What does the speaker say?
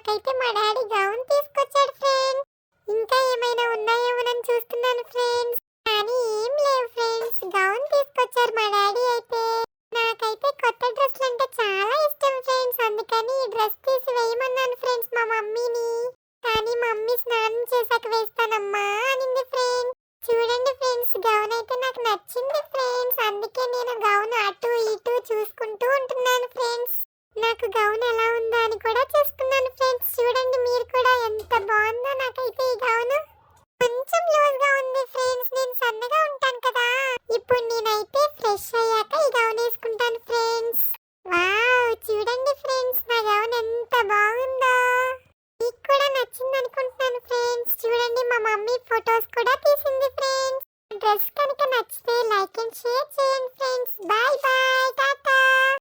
నాకైతే మా daddy gown తీసుకొచ్చాడు ఫ్రెండ్స్. ఇంకా ఏమైనా ఉన్నాయేమోనని చూస్తున్నాను ఫ్రెండ్స్, కానీ ఏం లేవు ఫ్రెండ్స్. గౌన్ తీసుకొచ్చారు మా డాడీ అయితే. నాకైతే కొత్త డ్రెస్లు అంటే చాలా ఇష్టం ఫ్రెండ్స్, అందుకని ఈ డ్రెస్ తీసి వేయమన్నాను ఫ్రెండ్స్ మా మమ్మీని. కానీ మమ్మీ స్నానం చేశాక వేస్తానమ్మా అనింది ఫ్రెండ్స్. చూడండి ఫ్రెండ్స్, గౌన్ అయితే నాకు నచ్చింది ఫ్రెండ్స్, అందుకే నేను గౌన్ అటు ఇటు చూసుకుంటూ ఉంటున్నాను ఫ్రెండ్స్. నాకు గౌన్ ఎలా ఉందా అని కూడా చూసుకున్నాను ఫ్రెండ్స్. చూడండి మీరు కూడా, ఎంత బాగుందో నాకైతే ఈ గౌన్. కొంచెం లూజ్ గా ఉంది ఫ్రెండ్స్, నేను సన్నగా ఉంటాను కదా. ఇప్పుడు నేనైతే ఫ్రెష్ అయ్యాక ఈ గౌన్ వేసుకుంటాను ఫ్రెండ్స్. వావ్, చూడండి ఫ్రెండ్స్ నా గౌన్ ఎంత బాగుందో. మీకు కూడా నచ్చింది అనుకుంటున్నాను ఫ్రెండ్స్. చూడండి మా మమ్మీ ఫొటోస్ కూడా తీసింది ఫ్రెండ్స్. డ్రెస్ కనుక నచ్చితే లైక్ అండ్ షేర్ చేయండి.